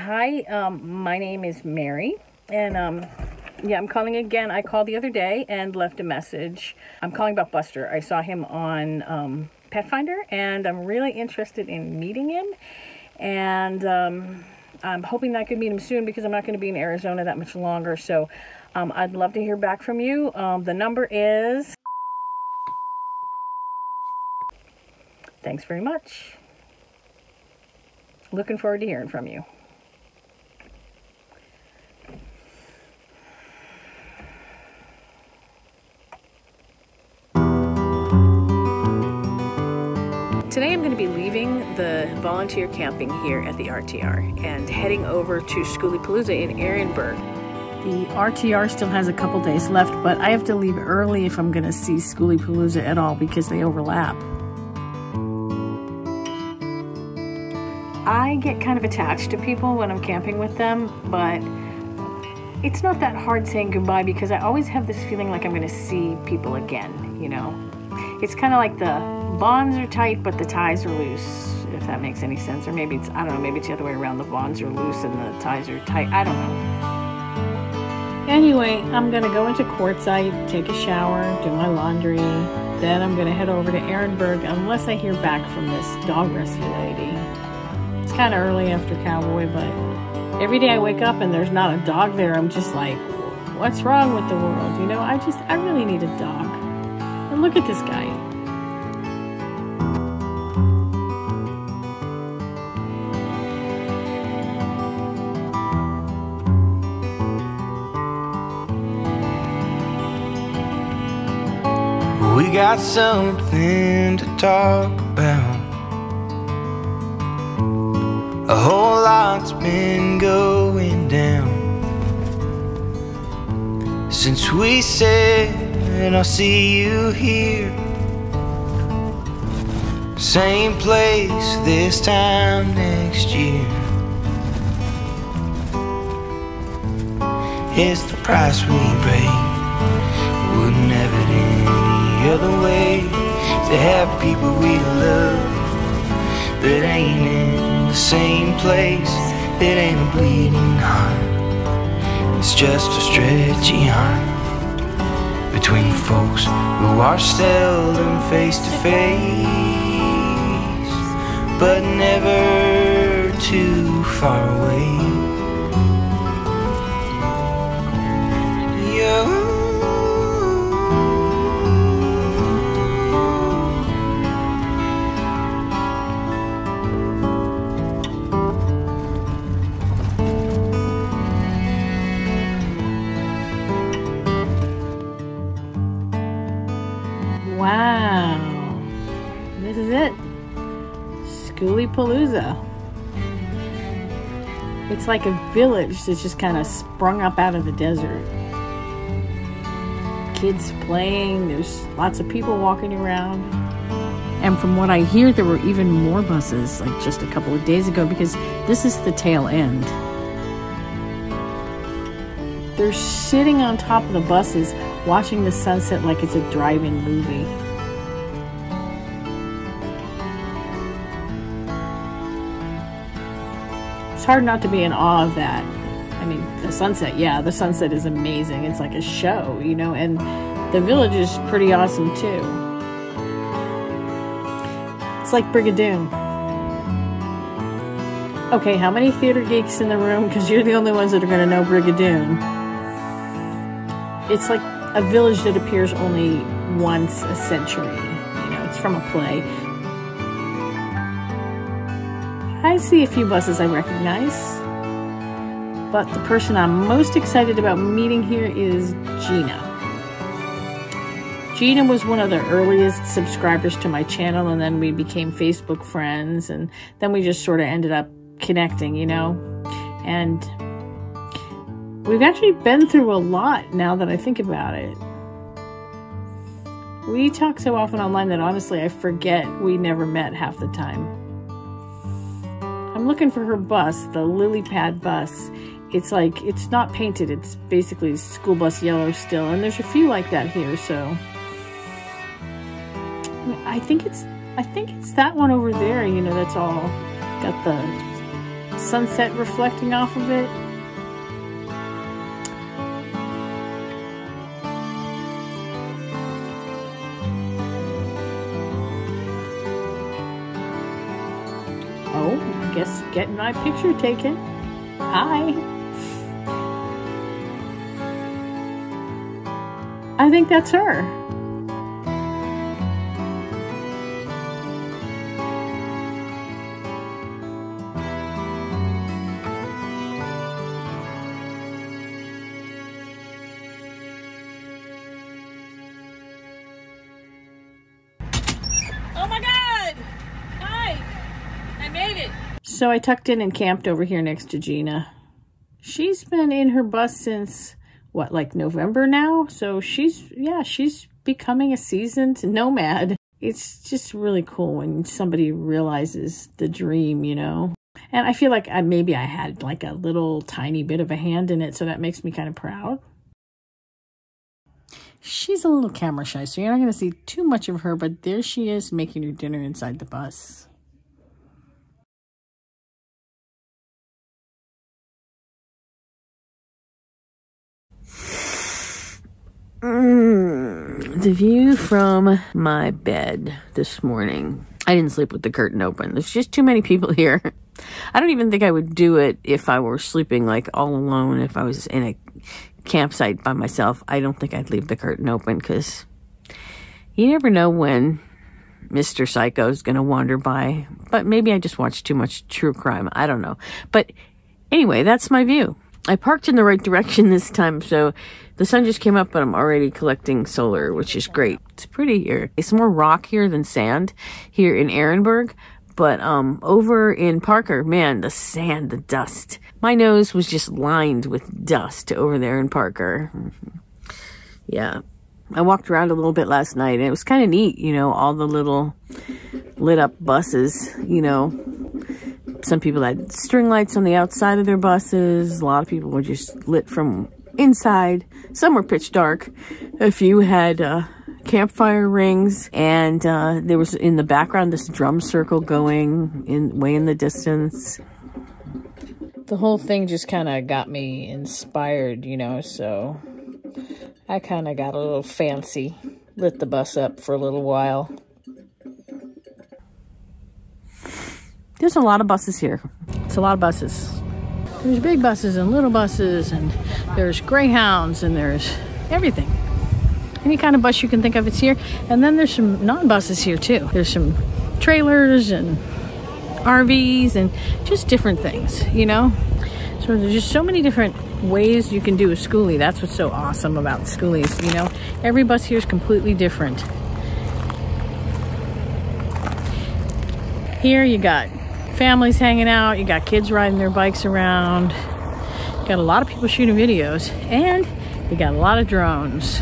Hi, my name is Mary, and yeah, I'm calling again. I called the other day and left a message. I'm calling about Buster. I saw him on Pet Finder, and I'm really interested in meeting him, and I'm hoping that I could meet him soon because I'm not going to be in Arizona that much longer, so I'd love to hear back from you. The number is... Thanks very much. Looking forward to hearing from you. Today I'm going to be leaving the volunteer camping here at the RTR and heading over to Skooliepalooza in Ehrenberg. The RTR still has a couple days left, but I have to leave early if I'm going to see Skooliepalooza at all because they overlap. I get kind of attached to people when I'm camping with them, but it's not that hard saying goodbye because I always have this feeling like I'm going to see people again, you know? It's kind of like the bonds are tight, but the ties are loose, if that makes any sense. Or maybe it's, I don't know, maybe it's the other way around. The bonds are loose and the ties are tight. I don't know. Anyway, I'm going to go into Quartzsite, take a shower, do my laundry. Then I'm going to head over to Ehrenberg unless I hear back from this dog rescue lady. It's kind of early after Cowboy, but every day I wake up and there's not a dog there, I'm just like, what's wrong with the world? You know, I really need a dog. And look at this guy. We got something to talk about. A whole lot's been going down since we said I'll see you here. Same place this time next year. It's the price we pay. Wouldn't have it any other way. To have people we love that ain't in the same place. It ain't a bleeding heart, it's just a stretchy arm between folks who are seldom face to face, but never too far away. Wow, this is it, Skooliepalooza. It's like a village that's just kind of sprung up out of the desert. Kids playing, there's lots of people walking around. And from what I hear, there were even more buses like just a couple of days ago because this is the tail end. They're sitting on top of the buses watching the sunset like it's a drive-in movie. It's hard not to be in awe of that. I mean, the sunset, yeah, the sunset is amazing. It's like a show, you know, and the village is pretty awesome too. It's like Brigadoon. Okay, how many theater geeks in the room? Because you're the only ones that are going to know Brigadoon. It's like a village that appears only once a century. You know, it's from a play. I see a few buses I recognize, but the person I'm most excited about meeting here is Gina. Gina was one of the earliest subscribers to my channel, and then we became Facebook friends, and then we just sort of ended up connecting, you know, and we've actually been through a lot now that I think about it. We talk so often online that honestly I forget we never met half the time. I'm looking for her bus, the lily pad bus. It's like, it's not painted, it's basically school bus yellow still, and there's a few like that here, so I think it's that one over there, you know, that's all got the sunset reflecting off of it. Oh, I guess getting my picture taken. Hi. I think that's her. Oh my God! Hi! I made it! So I tucked in and camped over here next to Gina. She's been in her bus since, what, like November now? So she's becoming a seasoned nomad. It's just really cool when somebody realizes the dream, you know? And I feel like maybe I had like a little tiny bit of a hand in it, so that makes me kind of proud. She's a little camera shy, so you're not going to see too much of her, but there she is making her dinner inside the bus. The view from my bed this morning. I didn't sleep with the curtain open. There's just too many people here. I don't even think I would do it if I were sleeping like all alone. If I was in a campsite by myself, I don't think I'd leave the curtain open because you never know when Mr. Psycho is going to wander by. But maybe I just watch too much true crime. I don't know. But anyway, that's my view. I parked in the right direction this time, so the sun just came up, but I'm already collecting solar, which is great. It's pretty here. It's more rock here than sand here in Ehrenberg, but over in Parker, man, the sand, the dust. My nose was just lined with dust over there in Parker. Yeah. I walked around a little bit last night, and it was kind of neat, you know, all the little lit up buses, you know. Some people had string lights on the outside of their buses. A lot of people were just lit from inside. Some were pitch dark. A few had campfire rings. And there was in the background this drum circle going way in the distance. The whole thing just kind of got me inspired, you know, so I kind of got a little fancy. Lit the bus up for a little while. There's a lot of buses here. It's a lot of buses. There's big buses and little buses, and there's Greyhounds, and there's everything. Any kind of bus you can think of, it's here. And then there's some non-buses here too. There's some trailers and RVs and just different things, you know? So there's just so many different ways you can do a skoolie. That's what's so awesome about skoolies, you know? Every bus here is completely different. Here you got families hanging out, you got kids riding their bikes around, you got a lot of people shooting videos, and you got a lot of drones.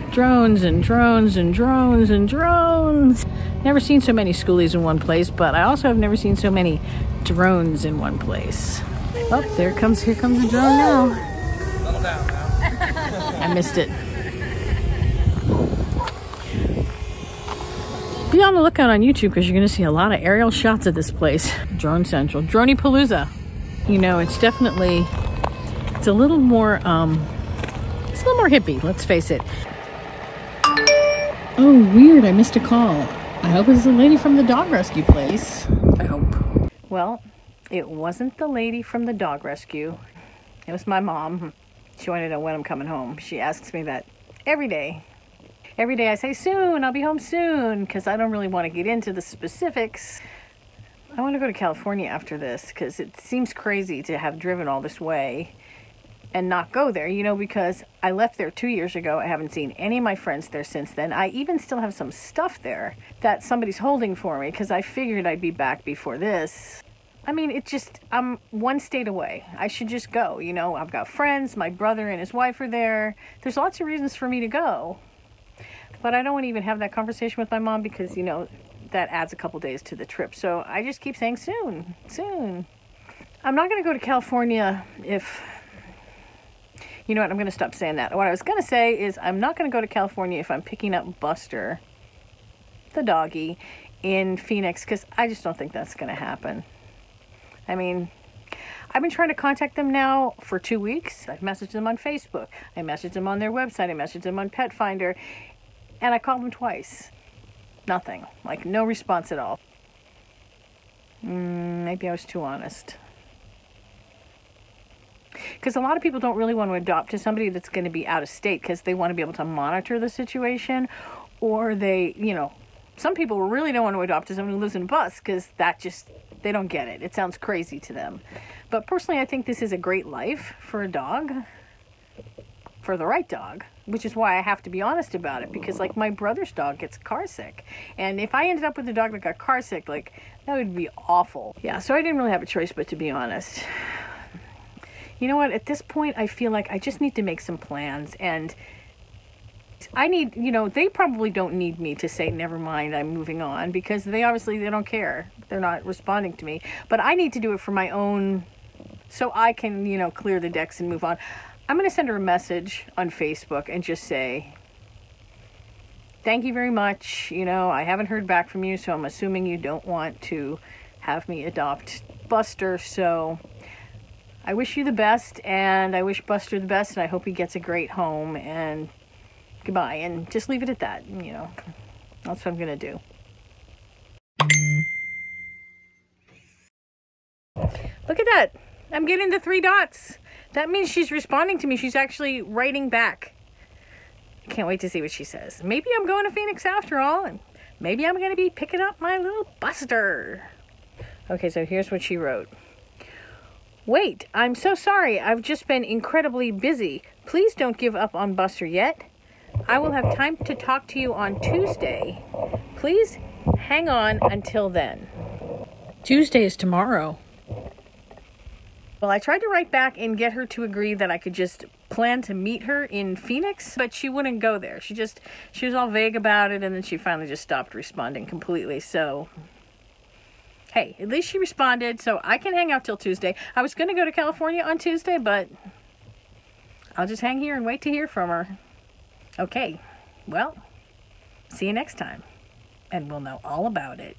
Drones and drones and drones and drones. Never seen so many skoolies in one place, but I also have never seen so many drones in one place. Oh, here comes a drone now. I missed it. Be on the lookout on YouTube because you're going to see a lot of aerial shots of this place. Drone Central. Skooliepalooza. You know, it's definitely, it's a little more hippie, let's face it. Oh, weird, I missed a call. I hope it's the lady from the dog rescue place. I hope. Well, it wasn't the lady from the dog rescue. It was my mom. She wanted to know when I'm coming home. She asks me that every day. Every day I say, soon, I'll be home soon, because I don't really want to get into the specifics. I want to go to California after this, because it seems crazy to have driven all this way and not go there, you know, because I left there 2 years ago. I haven't seen any of my friends there since then. I even still have some stuff there that somebody's holding for me, because I figured I'd be back before this. I mean, it just, I'm one state away. I should just go, you know. I've got friends, my brother and his wife are there. There's lots of reasons for me to go. But I don't want to even have that conversation with my mom because, you know, that adds a couple days to the trip. So I just keep saying soon, soon. I'm not going to go to California if, you know what, I'm going to stop saying that. What I was going to say is I'm not going to go to California if I'm picking up Buster, the doggy, in Phoenix, because I just don't think that's going to happen. I mean, I've been trying to contact them now for 2 weeks. I've messaged them on Facebook. I messaged them on their website. I messaged them on Pet Finder. And I called them twice. Nothing. Like, no response at all. Maybe I was too honest. Because a lot of people don't really want to adopt to somebody that's going to be out of state because they want to be able to monitor the situation. Or they, you know, some people really don't want to adopt to someone who lives in a bus because that just, they don't get it. It sounds crazy to them. But personally, I think this is a great life for a dog. For the right dog. Which is why I have to be honest about it. Because, like, my brother's dog gets car sick. And if I ended up with a dog that got car sick, like, that would be awful. Yeah, so I didn't really have a choice but to be honest. You know what? At this point, I feel like I just need to make some plans. And I need, you know, they probably don't need me to say, never mind, I'm moving on. Because they don't care. They're not responding to me. But I need to do it for my own, so I can, you know, clear the decks and move on. I'm going to send her a message on Facebook and just say, thank you very much. You know, I haven't heard back from you, so I'm assuming you don't want to have me adopt Buster. So I wish you the best, and I wish Buster the best, and I hope he gets a great home, and goodbye. And just leave it at that, you know. That's what I'm going to do. Look at that. I'm getting the 3 dots. That means she's responding to me. She's actually writing back. Can't wait to see what she says. Maybe I'm going to Phoenix after all, and maybe I'm going to be picking up my little Buster. Okay, so here's what she wrote. Wait, I'm so sorry. I've just been incredibly busy. Please don't give up on Buster yet. I will have time to talk to you on Tuesday. Please hang on until then. Tuesday is tomorrow. Well, I tried to write back and get her to agree that I could just plan to meet her in Phoenix, but she wouldn't go there. She was all vague about it, and then she finally just stopped responding completely. So, hey, at least she responded, so I can hang out till Tuesday. I was going to go to California on Tuesday, but I'll just hang here and wait to hear from her. Okay, well, see you next time, and we'll know all about it.